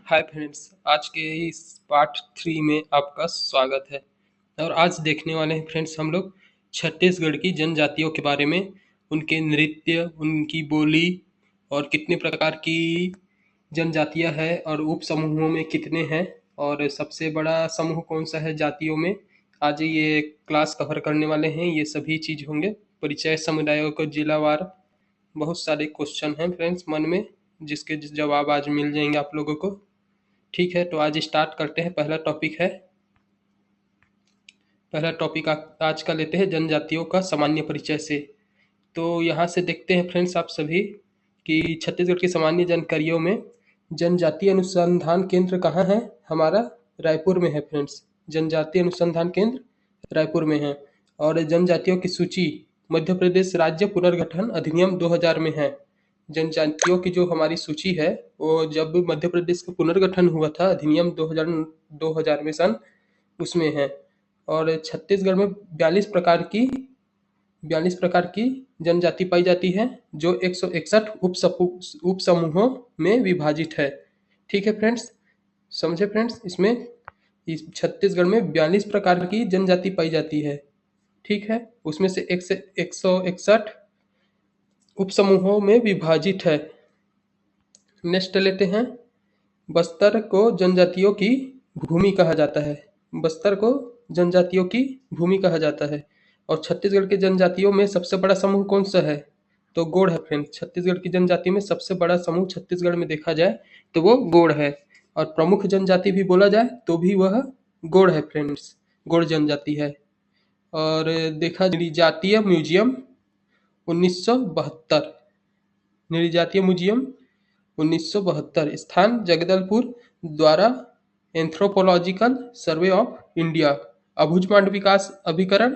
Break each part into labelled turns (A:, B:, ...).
A: Hi friends, आज के इस पार्ट 3 में आपका स्वागत है। और आज देखने वाले हैं फ्रेंड्स हम लोग छत्तीसगढ़ की जनजातियों के बारे में, उनके नृत्य, उनकी बोली और कितने प्रकार की जनजातियां हैं और उप समूहों में कितने हैं और सबसे बड़ा समूह कौन सा है जातियों में। आज ये क्लास कवर करने वाले हैं, ये सभी चीज होंगे। परिचय, समुदायों को जिलावार, बहुत सारे क्वेश्चन हैं फ्रेंड्स मन में, जिसके जवाब आज मिल जाएंगे आप लोगों को। ठीक है, तो आज स्टार्ट करते हैं। पहला टॉपिक आज का लेते हैं जनजातियों का सामान्य परिचय से। तो यहाँ से देखते हैं फ्रेंड्स आप सभी कि छत्तीसगढ़ की सामान्य जानकारियों में जनजातीय अनुसंधान केंद्र कहाँ है हमारा? रायपुर में है फ्रेंड्स। जनजातीय अनुसंधान केंद्र रायपुर में है। और जनजातियों की सूची मध्य प्रदेश राज्य पुनर्गठन अधिनियम 2000 में है। जनजातियों की जो हमारी सूची है वो जब मध्य प्रदेश का पुनर्गठन हुआ था अधिनियम 2000 में सन, उसमें है। और छत्तीसगढ़ में 42 प्रकार की जनजाति पाई जाती है, जो 161 उप समूहों में विभाजित है। ठीक है फ्रेंड्स, समझे फ्रेंड्स? इसमें इस छत्तीसगढ़ में 42 प्रकार की जनजाति पाई जाती है। ठीक है, उसमें से 161 उप समूहों में विभाजित है। नेक्स्ट लेते हैं। बस्तर को जनजातियों की भूमि कहा जाता है। बस्तर को जनजातियों की भूमि कहा जाता है। और छत्तीसगढ़ के जनजातियों में सबसे बड़ा समूह कौन सा है? तो गोंड है फ्रेंड्स। छत्तीसगढ़ की जनजाति में सबसे बड़ा समूह छत्तीसगढ़ में देखा जाए तो वो गोंड है। और प्रमुख जनजाति भी बोला जाए तो भी वह गोंड है फ्रेंड्स, गोंड जनजाति है। और देखा जनजातीय म्यूजियम 1972, जनजातीय म्यूजियम 1972, स्थान जगदलपुर द्वारा anthropological survey of India, Abujhmarh विकास अभिकरण,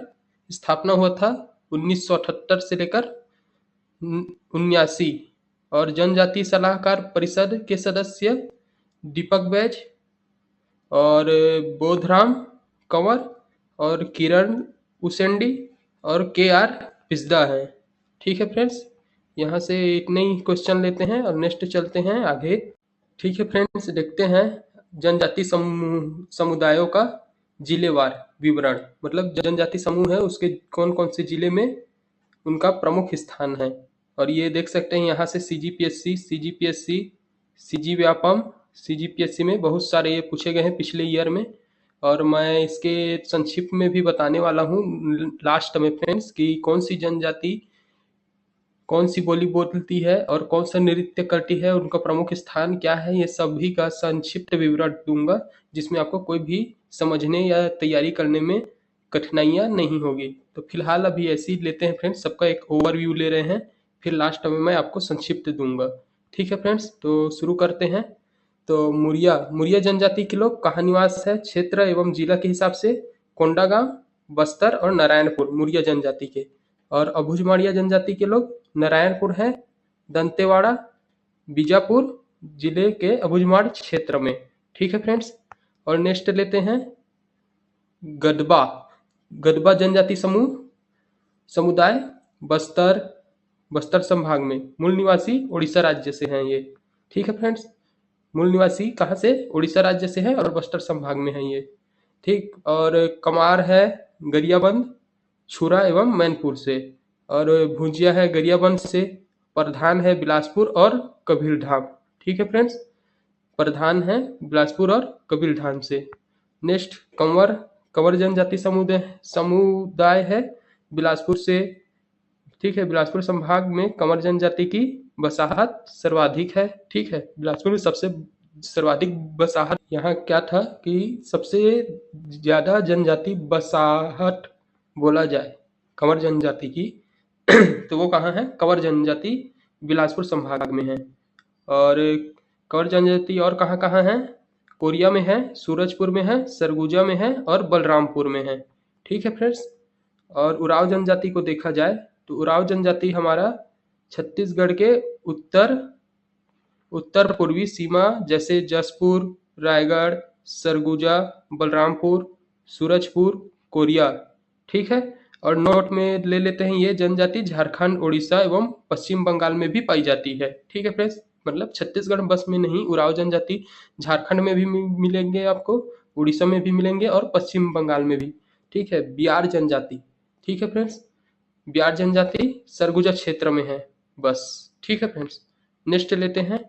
A: स्थापना हुआ था 1978 से लेकर 79। और जनजाति सलाहकार परिषद के सदस्य दीपक बैज और बोधराम कंवर और किरण उसेंडी और KR पिस्दा है। ठीक है फ्रेंड्स, यहाँ से इतने ही क्वेश्चन लेते हैं और नेक्स्ट चलते हैं आगे। ठीक है फ्रेंड्स, देखते हैं जनजाति समुदायों का जिलेवार विवरण, मतलब जनजाति समूह है उसके कौन कौन से जिले में उनका प्रमुख स्थान है। और ये देख सकते हैं यहाँ से CGPSC, CG व्यापम, CGPSC में बहुत सारे ये पूछे गए हैं पिछले ईयर में। और मैं इसके संक्षिप्त में भी बताने वाला हूँ लास्ट में फ्रेंड्स कि कौन सी जनजाति कौन सी बोली बोलती है और कौन सा नृत्य करती है, उनका प्रमुख स्थान क्या है, ये सभी का संक्षिप्त विवरण दूंगा, जिसमें आपको कोई भी समझने या तैयारी करने में कठिनाइयां नहीं होगी। तो फिलहाल अभी ऐसे ही लेते हैं फ्रेंड्स, सबका एक ओवरव्यू ले रहे हैं, फिर लास्ट में मैं आपको संक्षिप्त दूंगा। ठीक है फ्रेंड्स, तो शुरू करते हैं। तो मुरिया जनजाति के लोग कहाँ निवास है? क्षेत्र एवं जिला के हिसाब से कोंडागांव, बस्तर और नारायणपुर मुरिया जनजाति के। और अबुझमाड़िया जनजाति के लोग नारायणपुर है, दंतेवाड़ा, बीजापुर जिले के अबुझमाड़ क्षेत्र में। ठीक है फ्रेंड्स, और नेक्स्ट लेते हैं गदबा जनजाति समुदाय बस्तर संभाग में, मूल निवासी उड़ीसा राज्य से हैं ये। ठीक है फ्रेंड्स, मूल निवासी कहाँ से? उड़ीसा राज्य से है और बस्तर संभाग में है ये। ठीक, और कमार है गरियाबंद, छुरा एवं मैनपुर से। और भुजिया है गरियाबंद से। प्रधान है बिलासपुर और कबीरधाम। ठीक है फ्रेंड्स, प्रधान है बिलासपुर और कबीरधाम से। नेक्स्ट कंवर जनजाति समुदाय है बिलासपुर से। ठीक है, बिलासपुर संभाग में कंवर जनजाति की बसाहत सर्वाधिक है। ठीक है, बिलासपुर में सबसे सर्वाधिक बसाहत, यहाँ क्या था कि सबसे ज्यादा जनजाति बसाहट बोला जाए कंवर जनजाति की तो वो कहाँ है? कंवर जनजाति बिलासपुर संभाग में है। और कंवर जनजाति और कहाँ कहाँ है? कोरिया में है, सूरजपुर में है, सरगुजा में है और बलरामपुर में है। ठीक है फ्रेंड्स, और उराव जनजाति को देखा जाए तो उराव जनजाति हमारा छत्तीसगढ़ के उत्तर पूर्वी सीमा, जैसे जसपुर, रायगढ़, सरगुजा, बलरामपुर, सूरजपुर, कोरिया। ठीक है, और नोट में ले लेते हैं ये जनजाति झारखंड, उड़ीसा एवं पश्चिम बंगाल में भी पाई जाती है। ठीक है फ्रेंड्स, मतलब छत्तीसगढ़ बस में नहीं, उरांव जनजाति झारखंड में भी मिलेंगे आपको, उड़ीसा में भी मिलेंगे और पश्चिम बंगाल में भी। ठीक है, बिहार जनजाति। ठीक है फ्रेंड्स, बिहार जनजाति सरगुजा क्षेत्र में है बस। ठीक है फ्रेंड्स, नेक्स्ट लेते हैं।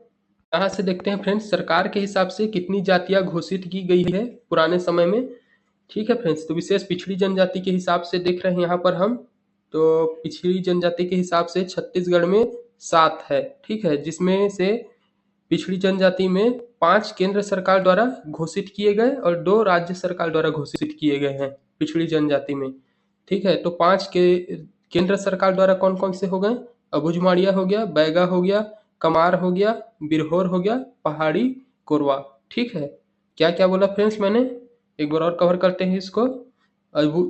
A: यहाँ से देखते हैं फ्रेंड्स, सरकार के हिसाब से कितनी जातियां घोषित की गई है पुराने समय में। ठीक है फ्रेंड्स, तो विशेष पिछड़ी जनजाति के हिसाब से देख रहे हैं यहाँ पर हम, तो पिछड़ी जनजाति के हिसाब से छत्तीसगढ़ में 7 है। ठीक है, जिसमें से पिछड़ी जनजाति में 5 केंद्र सरकार द्वारा घोषित किए गए और 2 राज्य सरकार द्वारा घोषित किए गए हैं पिछड़ी जनजाति में। ठीक है, तो 5 के केंद्र सरकार द्वारा कौन कौन से हो गए? अबुझमाड़िया हो गया, बैगा हो गया, कमार हो गया, बिरहोर हो गया, पहाड़ी, कोरवा। ठीक है, क्या क्या बोला फ्रेंड्स मैंने, एक बार और कवर करते हैं इसको। अबु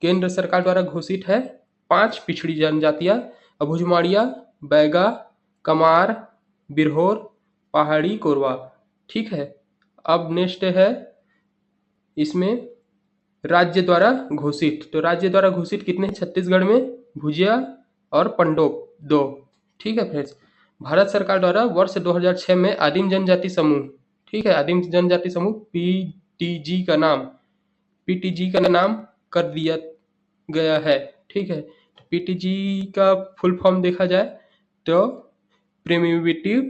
A: केंद्र सरकार द्वारा घोषित है 5 पिछड़ी जनजातियां, अबुझमाड़िया, बैगा, कमार, बिरहोर, पहाड़ी, कोरवा। ठीक है, अब नेक्स्ट है इसमें राज्य द्वारा घोषित, तो राज्य द्वारा घोषित कितने छत्तीसगढ़ में? भुजिया और पंडोप 2। ठीक है फ्रेंड्स, भारत सरकार द्वारा वर्ष 2006 में आदिम जनजाति समूह, ठीक है, आदिम जनजाति समूह पीटीजी का नाम कर दिया गया है। ठीक है, पीटीजी का फुल फॉर्म देखा जाए तो प्रिमिटिव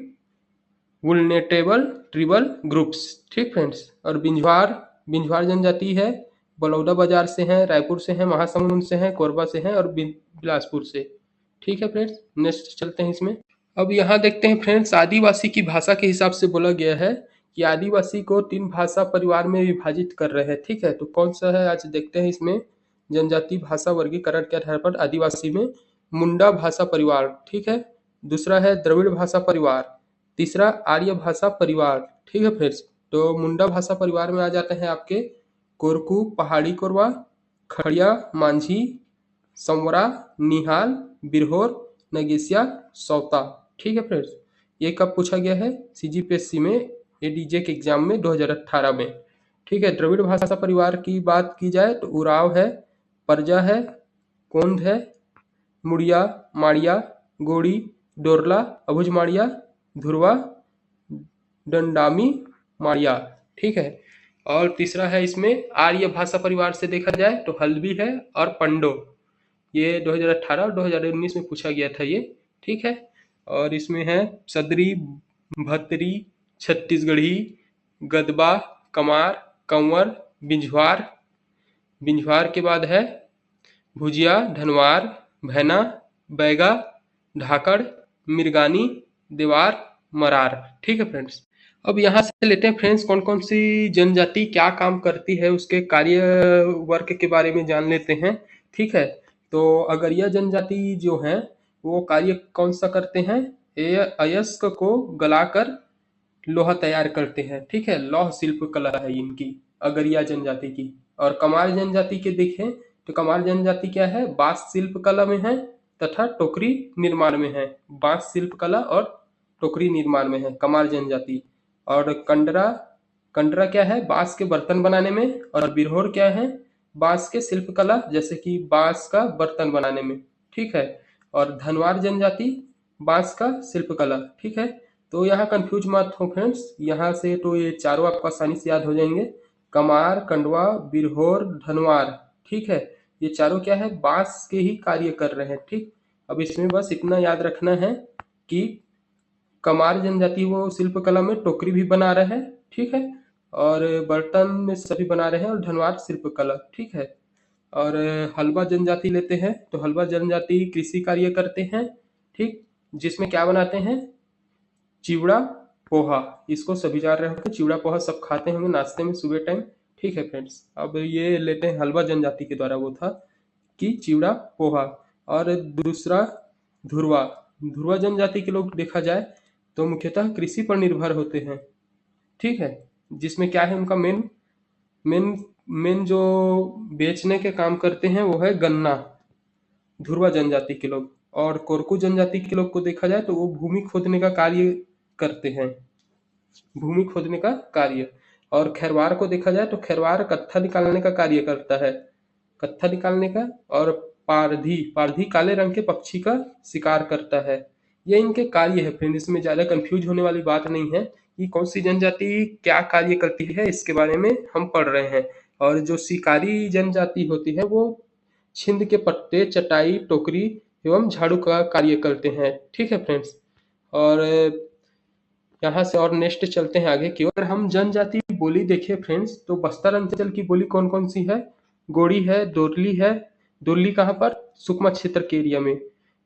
A: वुलनेरेबल ट्राइबल ग्रुप्स। ठीक फ्रेंड्स, और बिंझवार जनजाति है, बलौदा बाजार से हैं, रायपुर से हैं, महासमुंद से हैं, कोरबा से हैं और बिलासपुर से। ठीक है फ्रेंड्स, नेक्स्ट चलते हैं इसमें। अब यहाँ देखते हैं फ्रेंड्स, आदिवासी की भाषा के हिसाब से बोला गया है कि आदिवासी को 3 भाषा परिवार में विभाजित कर रहे हैं। ठीक है, तो कौन सा है आज देखते हैं इसमें। जनजाति भाषा वर्गीकरण के आधार पर आदिवासी में मुंडा भाषा परिवार, ठीक है, दूसरा है द्रविड़ भाषा परिवार, तीसरा आर्य भाषा परिवार। ठीक है फ्रेंड्स, तो मुंडा भाषा परिवार में आ जाते हैं आपके कोरकू, पहाड़ी कोरवा, खड़िया, मांझी, संवरा, निहाल, बिरहोर, नगेसिया, सौता। ठीक है फ्रेंड्स, ये कब पूछा गया है? सीजीपीएससी में, एडीजे के एग्जाम में 2018 में। ठीक है, द्रविड़ भाषा परिवार की बात की जाए तो उराव है, परजा है, कोंद है, मुड़िया, माड़िया, गोड़ी, डोरला, अभुजमाड़िया, धुरवा, डंडामी, माड़िया। ठीक है, और तीसरा है इसमें आर्य भाषा परिवार से देखा जाए तो हल्बी है और पंडो। ये 2018 और 2019 में पूछा गया था ये। ठीक है, और इसमें है सदरी, भतरी, छत्तीसगढ़ी, गदबा, कमार, कंवर, बिंझवार के बाद है भुजिया, धनवार, भैना, बैगा, ढाकड़, मिर्गानी, देवार, मरार। ठीक है फ्रेंड्स, अब यहाँ से लेते हैं फ्रेंड्स कौन कौन सी जनजाति क्या काम करती है, उसके कार्य वर्ग के बारे में जान लेते हैं। ठीक है, तो अगरिया जनजाति जो है वो कार्य कौन सा करते हैं? अयस्क को गलाकर लोहा तैयार करते हैं। ठीक है, लौह शिल्प कला है इनकी, अगरिया जनजाति की। और कमार जनजाति के देखें तो कमार जनजाति क्या है? बांस शिल्प कला में है तथा टोकरी निर्माण में है। बांस शिल्प कला और टोकरी निर्माण में है कमार जनजाति। और कंडरा क्या है? बांस के बर्तन बनाने में। और बिरहोर क्या है? बांस के शिल्प कला, जैसे कि बांस का बर्तन बनाने में। ठीक है, और धनवार जनजाति बांस का शिल्प कला। ठीक है, तो यहाँ कंफ्यूज मत हो फ्रेंड्स, यहाँ से तो ये चारों आपको आसानी से याद हो जाएंगे, कमार, कंडवा, बिरहोर, धनवार। ठीक है, ये चारों क्या है? बांस के ही कार्य कर रहे हैं। ठीक, अब इसमें बस इतना याद रखना है कि कमार जनजाति वो शिल्प कला में टोकरी भी बना रहे हैं। ठीक है, और बर्तन में सभी बना रहे हैं। और धनवार शिल्प कला। ठीक है, और हलवा जनजाति लेते हैं तो हलवा जनजाति कृषि कार्य करते हैं। ठीक, जिसमें क्या बनाते हैं? चिवड़ा, पोहा। इसको सभी जान रहे होंगे, चिवड़ा पोहा सब खाते होंगे नाश्ते में सुबह टाइम। ठीक है फ्रेंड्स, अब ये लेते हैं हलवा जनजाति के द्वारा वो था कि चिवड़ा, पोहा। और दूसरा ध्रुवा जनजाति के लोग देखा जाए तो मुख्यतः कृषि पर निर्भर होते हैं। ठीक है, जिसमें क्या है उनका मेन जो बेचने के काम करते हैं वो है गन्ना, ध्रुवा जनजाति के लोग। और कोरकू जनजाति के लोग को देखा जाए तो वो भूमि खोदने का कार्य करते हैं, भूमि खोदने का कार्य। और खैरवार को देखा जाए तो खैरवार कत्था निकालने का कार्य करता है, कत्था निकालने का। और पारधी काले रंग के पक्षी का शिकार करता है। ये इनके कार्य है फ्रेंड, इसमें ज़्यादा कंफ्यूज होने वाली बात नहीं है कि कौन सी जनजाति क्या कार्य करती है, इसके बारे में हम पढ़ रहे हैं। और जो शिकारी जनजाति होती है वो छिंद के पत्ते, चटाई, टोकरी एवं झाड़ू का कार्य करते हैं। ठीक है फ्रेंड्स। और यहाँ से और नेक्स्ट चलते हैं आगे की ओर। अगर हम जनजाति बोली देखें फ्रेंड्स, तो बस्तर अंचल की बोली कौन कौन सी है? गोड़ी है, दोरली है। दोरली कहाँ पर? सुकमा क्षेत्र के एरिया में।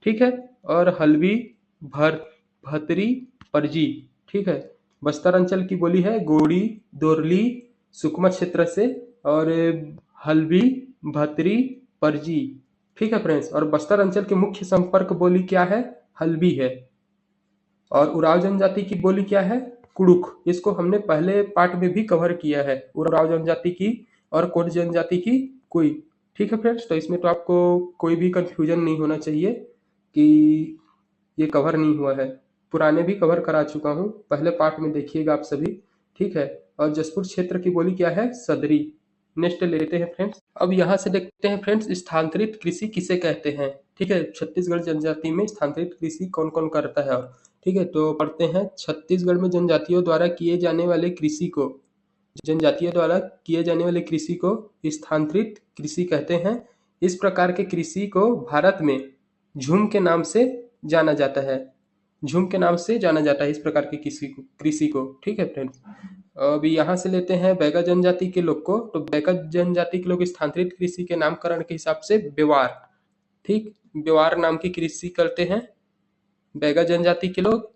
A: ठीक है। और हल्बी, भर भतरी, परजी। ठीक है। बस्तर अंचल की बोली है गोड़ी, दोरली, सुकमा क्षेत्र से, और हल्बी, भतरी, परजी। ठीक है फ्रेंड्स। और बस्तर अंचल की मुख्य संपर्क बोली क्या है? हल्बी है। और उराव जनजाति की बोली क्या है? कुड़ुक। इसको हमने पहले पार्ट में भी कवर किया है, उराव जनजाति की और कोट जनजाति की कुई। ठीक है फ्रेंड्स। तो इसमें तो आपको कोई भी कंफ्यूजन नहीं होना चाहिए कि ये कवर नहीं हुआ है, पुराने भी कवर करा चुका हूँ, पहले पार्ट में देखिएगा आप सभी। ठीक है। और जसपुर क्षेत्र की बोली क्या है? सदरी। नेक्स्ट लेते हैं फ्रेंड्स। अब यहाँ से देखते हैं फ्रेंड्स, स्थानांतरित कृषि किसे कहते हैं। ठीक है। छत्तीसगढ़ जनजाति में स्थानांतरित कृषि कौन कौन करता है। और ठीक है, तो पढ़ते हैं। छत्तीसगढ़ में जनजातियों द्वारा किए जाने वाले कृषि को स्थानांतरित कृषि कहते हैं। इस प्रकार के कृषि को भारत में झूम के नाम से जाना जाता है। इस प्रकार की कृषि को। ठीक है फ्रेंड्स। अभी यहाँ से लेते हैं बैगा जनजाति के लोग को। तो बैगा जनजाति के लोग स्थानांतरित कृषि के नामकरण के हिसाब से व्यवहार, ठीक, व्यवहार नाम की कृषि करते हैं बैगा जनजाति के लोग।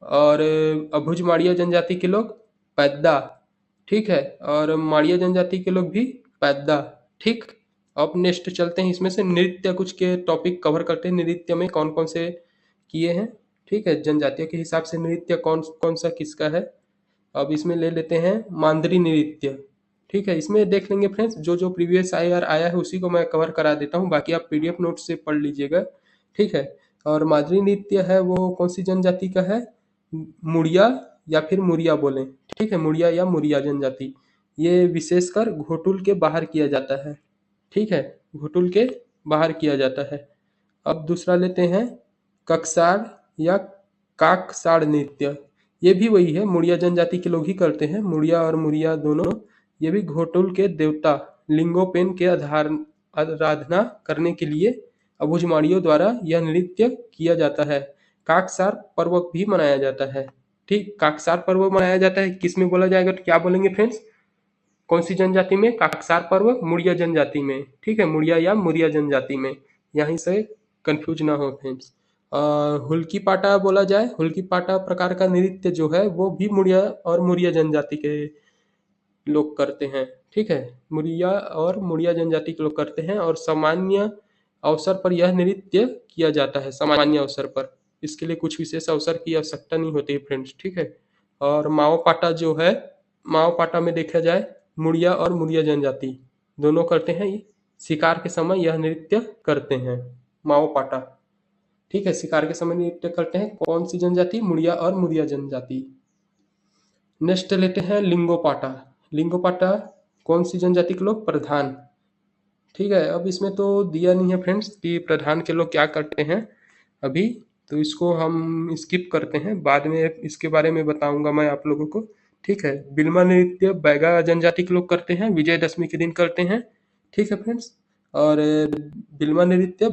A: और अभुज माड़िया जनजाति के लोग पैदा। ठीक है। और माड़िया जनजाति के लोग भी पैदा। ठीक। अब नेक्स्ट चलते हैं, इसमें से नृत्य कुछ के टॉपिक कवर करते हैं। नृत्य में कौन कौन से किए हैं। ठीक है। जनजातियों के हिसाब से नृत्य कौन कौन सा किसका है। अब इसमें ले लेते हैं मांदरी नृत्य। ठीक है। इसमें देख लेंगे फ्रेंड्स, जो जो प्रीवियस आया है उसी को मैं कवर करा देता हूँ, बाकी आप पीडीएफ नोट से पढ़ लीजिएगा। ठीक है। और मांदरी नृत्य है वो कौन सी जनजाति का है? मुड़िया या फिर मुरिया बोलें। ठीक है। मुड़िया या मुरिया जनजाति। ये विशेषकर घोटुल के बाहर किया जाता है। ठीक है। घोटुल के बाहर किया जाता है। अब दूसरा लेते हैं ककसाड़ या काकसाड़ नृत्य। ये भी वही है, मुड़िया जनजाति के लोग ही करते हैं, मुड़िया और मुरिया दोनों। ये भी घोटुल के देवता लिंगोपेन के आराधना करने के लिए अबुझमाड़ियों द्वारा यह नृत्य किया जाता है। काकसार पर्व भी मनाया जाता है। ठीक। काकसार पर्व मनाया जाता है, किसमें बोला जाएगा तो क्या बोलेंगे फ्रेंड्स? कौन सी जनजाति में? काकसार पर्व मुड़िया जनजाति में। ठीक है। मुड़िया या मुरिया जनजाति में। यहीं से कंफ्यूज ना हो फ्रेंड्स। हुल्की पाटा बोला जाए, हुल्की पाटा प्रकार का नृत्य जो है वो भी मुड़िया और मुरिया जनजाति के लोग करते हैं। ठीक है। मुरिया और मुड़िया जनजाति के लोग करते हैं, और सामान्य अवसर पर यह नृत्य किया जाता है। सामान्य अवसर पर, इसके लिए कुछ विशेष अवसर की आवश्यकता नहीं होती फ्रेंड्स। ठीक है। और माओ पाटा जो है, माओ पाटा में देखा जाए मुड़िया और मुरिया जनजाति दोनों करते हैं। शिकार के समय यह नृत्य करते हैं, माओ पाटा। ठीक है। शिकार के समय नृत्य करते हैं कौन सी जनजाति? मुड़िया और मुरिया जनजाति। नेक्स्ट लेते हैं लिंगोपाटा। लिंगोपाटा कौन सी जनजाति के लोग? प्रधान। ठीक है। अब इसमें तो दिया नहीं है फ्रेंड्स कि प्रधान के लोग क्या करते हैं अभी, तो इसको हम स्किप करते हैं, बाद में इसके बारे में बताऊंगा मैं आप लोगों को। ठीक है। बिल्मा नृत्य बैगा जनजाति के लोग करते हैं, विजयदशमी के दिन करते हैं। ठीक है फ्रेंड्स। और बिल्मा नृत्य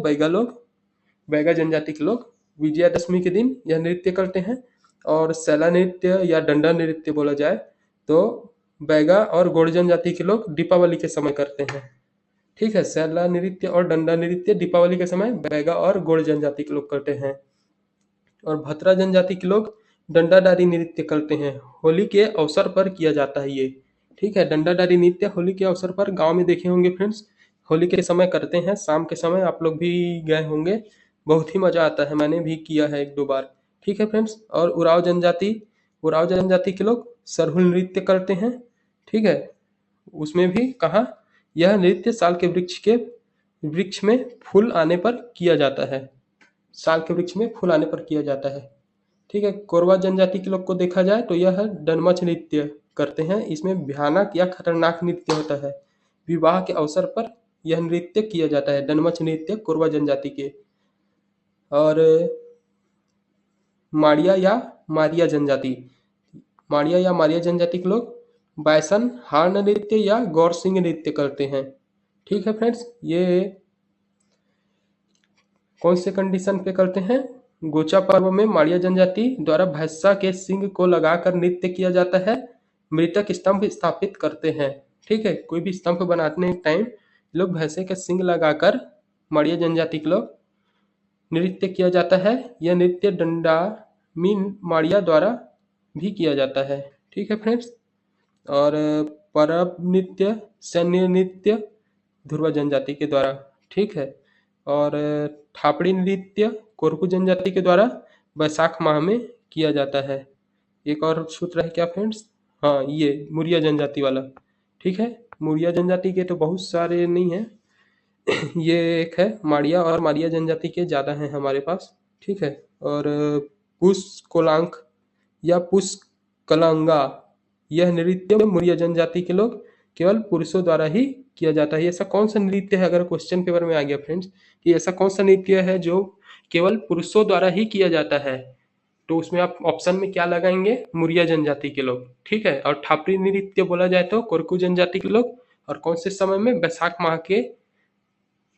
A: बैगा जनजाति के लोग विजयादशमी के दिन यह नृत्य करते हैं। और सैला नृत्य या डंडा नृत्य बोला जाए तो बैगा और गोड़ जनजाति के लोग दीपावली के समय करते हैं। ठीक है। सैला नृत्य और डंडा नृत्य दीपावली के समय बैगा और गोड़ जनजाति के लोग करते हैं। और भतरा जनजाति के लोग डंडाधारी नृत्य करते हैं, होली के अवसर पर किया जाता है ये। ठीक है। डंडाधारी नृत्य होली के अवसर पर गांव में देखे होंगे फ्रेंड्स, होली के समय करते हैं, शाम के समय आप लोग भी गए होंगे, बहुत ही मजा आता है, मैंने भी किया है एक दो बार। ठीक है फ्रेंड्स। और उराव जनजाति के लोग सरहुल नृत्य करते हैं। ठीक है। उसमें भी कहाँ, यह नृत्य साल के वृक्ष में फूल आने पर किया जाता है। साल के वृक्ष में फूल आने पर किया जाता है। ठीक है। कोरवा जनजाति के लोग को देखा जाए तो यह डनमच नृत्य करते हैं। इसमें भयानक या खतरनाक नृत्य होता है, विवाह के अवसर पर यह नृत्य किया जाता है, डनमच नृत्य कोरवा जनजाति के। और माड़िया या मारिया जनजाति, माड़िया या मारिया जनजाति के लोग बायसन हार्ण नृत्य या गौर सिंह नृत्य करते हैं। ठीक है फ्रेंड्स, ये कौन से कंडीशन पे करते हैं? गोचा पर्व में माड़िया जनजाति द्वारा भैंसा के सिंग को लगाकर नृत्य किया जाता है। मृतक स्तंभ स्थापित करते हैं। ठीक है, कोई भी स्तंभ बनाने टाइम लोग भैंसे के सिंग लगाकर माड़िया जनजाति के लोग नृत्य किया जाता है। यह नृत्य डंडामी माड़िया द्वारा भी किया जाता है। ठीक है फ्रेंड्स, और परब नृत्य, सैन्य नृत्य ध्रुव जनजाति के द्वारा। ठीक है, और थापड़ी नृत्य कोरकू जनजाति के द्वारा बैसाख माह में किया जाता है। एक और सूत्र है क्या फ्रेंड्स? हाँ, ये मुरिया जनजाति वाला। ठीक है, मुरिया जनजाति के तो बहुत सारे नहीं है ये एक है माड़िया, और मारिया जनजाति के ज़्यादा हैं हमारे पास। ठीक है, और पुष्कोलांक या पुष्कलांगा, यह नृत्य मुरिया जनजाति के लोग केवल पुरुषों द्वारा ही किया जाता है। ऐसा कौन सा नृत्य है, अगर क्वेश्चन पेपर में आ गया फ्रेंड्स कि ऐसा कौन सा नृत्य है जो केवल पुरुषों द्वारा ही किया जाता है, तो उसमें आप ऑप्शन में क्या लगाएंगे? मुरिया जनजाति के लोग। ठीक है, और ठापरी नृत्य बोला जाए तो कोरकू जनजाति के लोग, और कौन से समय में? बैसाख माह के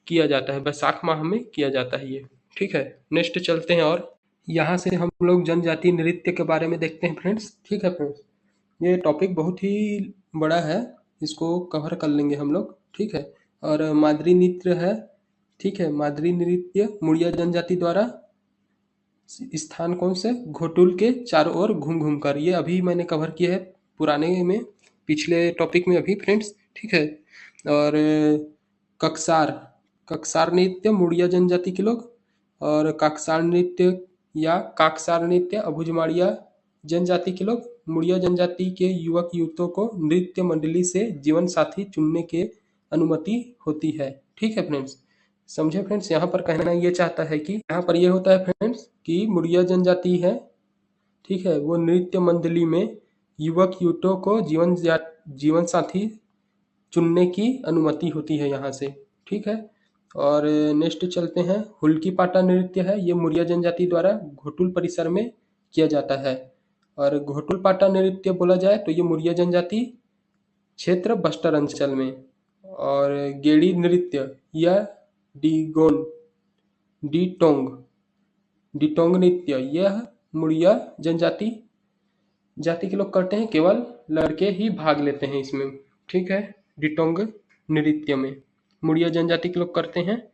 A: किया जाता है, बैसाख माह में किया जाता है ये। ठीक है, नेक्स्ट चलते हैं, और यहाँ से हम लोग जनजाति नृत्य के बारे में देखते हैं फ्रेंड्स। ठीक है फ्रेंड्स, ये टॉपिक बहुत ही बड़ा है, इसको कवर कर लेंगे हम लोग। ठीक है, और मादरी नृत्य है। ठीक है, मादरी नृत्य मुड़िया जनजाति द्वारा स्थान कौन से? घोटुल के चारों ओर घूम घूम कर, ये अभी मैंने कवर किया है पुराने में, पिछले टॉपिक में अभी फ्रेंड्स। ठीक है, और कक्सार, कक्सार नृत्य मुड़िया जनजाति के लोग, और काकसार नृत्य या काकसार नृत्य अभुजमाड़िया जनजाति के लोग। मुड़िया जनजाति के युवक युवतियों को नृत्य मंडली से जीवन साथी चुनने के अनुमति होती है। ठीक है फ्रेंड्स, समझे फ्रेंड्स? यहाँ पर कहना ये चाहता है कि यहाँ पर ये होता है फ्रेंड्स कि मुड़िया जनजाति है, ठीक है, वो नृत्य मंडली में युवक युवतियों को जीवन साथी चुनने की अनुमति होती है यहाँ से। ठीक है, और नेक्स्ट चलते हैं, हुल्की पाटा नृत्य है, ये मुड़िया जनजाति द्वारा घोटुल परिसर में किया जाता है। और घोटुल पाटा नृत्य बोला जाए तो ये मुड़िया जनजाति क्षेत्र बस्तर अंचल में। और गेड़ी नृत्य या डिगोन डिटोंग नृत्य, यह मुड़िया जनजाति के लोग करते हैं, केवल लड़के ही भाग लेते हैं इसमें। ठीक है, डिटोंग नृत्य में मुड़िया जनजाति के लोग करते हैं,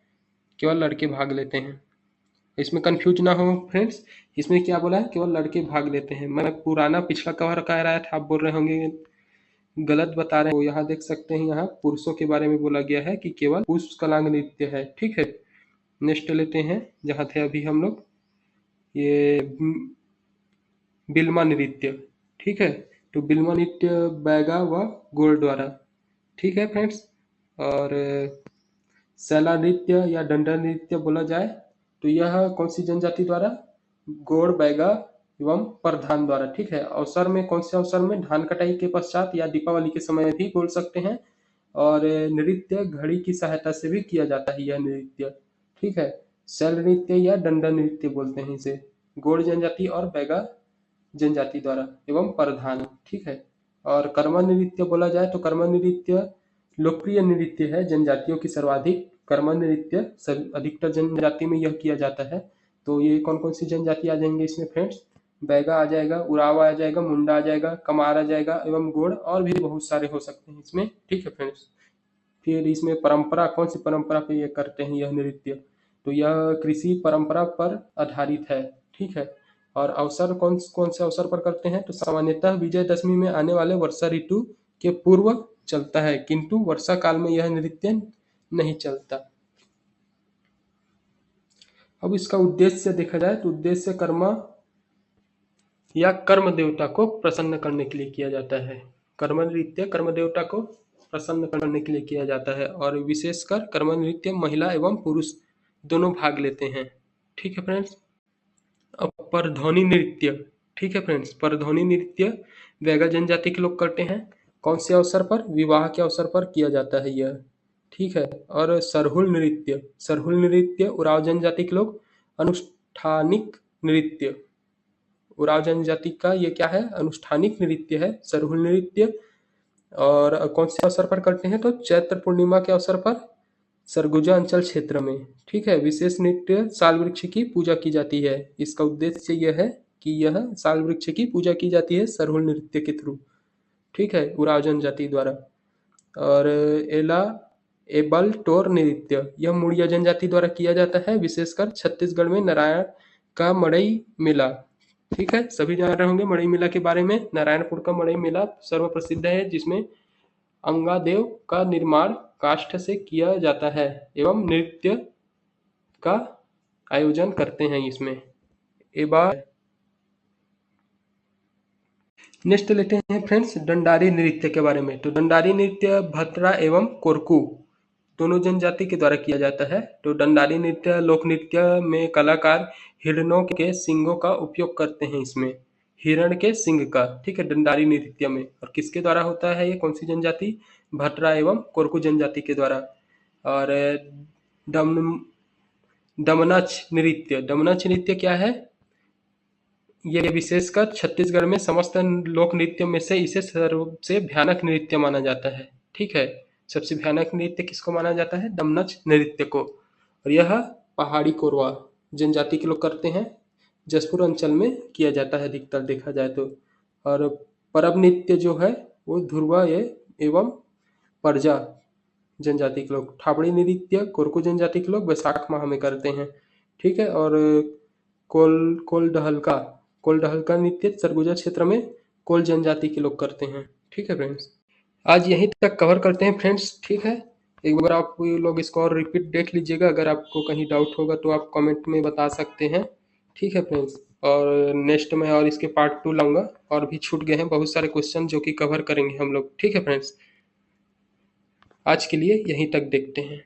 A: केवल लड़के भाग लेते हैं। इसमें कंफ्यूज ना हो फ्रेंड्स, इसमें क्या बोला है? केवल लड़के भाग लेते हैं। मैं पुराना पिछला कवर कह रहा था, आप बोल रहे होंगे गलत बता रहे हैं। यहाँ देख सकते हैं, यहाँ पुरुषों के बारे में बोला गया है कि केवल पुष्कलांग नृत्य है। ठीक है, नेक्स्ट लेते हैं, जहाँ थे अभी हम लोग, ये बिल्मा नृत्य। ठीक है, तो बिल्मा नृत्य बैगा व गोड़ द्वारा। ठीक है फ्रेंड्स, और सैला नृत्य या डंडा नृत्य बोला जाए तो यह कौन सी जनजाति द्वारा? गोड़, बैगा एवं प्रधान द्वारा। ठीक है, अवसर में कौन से अवसर में? धान कटाई के पश्चात या दीपावली के समय भी बोल सकते हैं। और नृत्य घड़ी की सहायता से भी किया जाता है यह नृत्य। ठीक है, शैल नृत्य या डंडा नृत्य बोलते हैं इसे, गोड़ जनजाति और बैगा जनजाति द्वारा एवं प्रधान। ठीक है, और कर्मा नृत्य बोला जाए तो कर्मा नृत्य लोकप्रिय नृत्य है, जनजातियों की सर्वाधिक कर्मा नृत्य अधिकतर जनजाति में यह किया जाता है। तो ये कौन कौन सी जनजाति आ जाएंगे इसमें फ्रेंड्स? बैगा आ जाएगा, उरावा आ जाएगा, मुंडा आ जाएगा, कमार आ जाएगा एवं गोड़, और भी बहुत सारे हो सकते हैं इसमें। ठीक है फ्रेंड्स, फिर इसमें परंपरा, कौन सी परंपरा पे ये करते हैं यह नृत्य? तो यह कृषि परंपरा पर आधारित है। ठीक है, और अवसर कौन कौन से अवसर पर करते हैं? तो सामान्यतः विजयदशमी में आने वाले वर्षा ऋतु के पूर्व चलता है, किंतु वर्षा काल में यह नृत्य नहीं चलता। अब इसका उद्देश्य देखा जाए तो उद्देश्य कर्मा या कर्म देवता को प्रसन्न करने के लिए किया जाता है। कर्म नृत्य कर्म देवता को प्रसन्न करने के लिए किया जाता है, और विशेषकर कर्म नृत्य महिला एवं पुरुष दोनों भाग लेते हैं। ठीक है फ्रेंड्स, अब परधौनी नृत्य। ठीक है फ्रेंड्स, परधौनी नृत्य बैगा जनजाति के लोग करते हैं, कौन से अवसर पर? विवाह के अवसर पर किया जाता है यह। ठीक है, और सरहुल नृत्य उराव जनजाति के लोग अनुष्ठानिक नृत्य। उराव जनजाति का ये क्या है, अनुष्ठानिक नृत्य है सरहुल नृत्य। और कौन से अवसर पर करते हैं, तो चैत्र पूर्णिमा के अवसर पर सरगुजा अंचल क्षेत्र में। ठीक है, विशेष नृत्य साल वृक्ष की पूजा की जाती है। इसका उद्देश्य यह है कि यह साल वृक्ष की पूजा की जाती है सरहुल नृत्य के थ्रू। ठीक है, उराव जनजाति द्वारा। और एला एबल टोर नृत्य, यह मुड़िया जनजाति द्वारा किया जाता है, विशेषकर छत्तीसगढ़ में नारायण का मड़ई मेला। ठीक है, सभी जान रहे होंगे मड़ई मेला के बारे में। नारायणपुर का मड़ई मेला सर्व प्रसिद्ध है, जिसमें अंगादेव का निर्माण काष्ठ से किया जाता है एवं नृत्य का आयोजन करते हैं इसमें। नेक्स्ट लेते हैं फ्रेंड्स दंडारी नृत्य के बारे में। तो दंडारी नृत्य भतरा एवं कोरकू दोनों जनजाति के द्वारा किया जाता है। तो दंडारी नृत्य लोक नृत्य में कलाकार हिरणों के सींगों का उपयोग करते हैं इसमें, हिरण के सींग का। ठीक है, दंडारी नृत्य में। और किसके द्वारा होता है ये, कौन सी जनजाति, भतरा एवं कोरकू जनजाति के द्वारा। और दमनच नृत्य, दमनच नृत्य क्या है, ये विशेषकर छत्तीसगढ़ में समस्त लोक नृत्य में से इसे सबसे भयानक नृत्य माना जाता है। ठीक है, सबसे भयानक नृत्य किसको माना जाता है, दमनच नृत्य को। और यह पहाड़ी कोरवा जनजाति के लोग करते हैं, जसपुर अंचल में किया जाता है अधिकतर देखा जाए तो। और परब नृत्य जो है वो ध्रुवा एवं परजा जनजाति के लोग, ठाबड़ी नृत्य कोरकू जनजाति के लोग वैशाख माह में करते हैं। ठीक है, और कोल डहलका नृत्य सरगुजा क्षेत्र में कोल जनजाति के लोग करते हैं। ठीक है फ्रेंड्स, आज यहीं तक कवर करते हैं फ्रेंड्स। ठीक है, एक बार आप लोग इसको और रिपीट देख लीजिएगा, अगर आपको कहीं डाउट होगा तो आप कमेंट में बता सकते हैं। ठीक है फ्रेंड्स, और नेक्स्ट में और इसके पार्ट 2 लाऊंगा, और भी छूट गए हैं बहुत सारे क्वेश्चन जो कि कवर करेंगे हम लोग। ठीक है फ्रेंड्स, आज के लिए यहीं तक देखते हैं।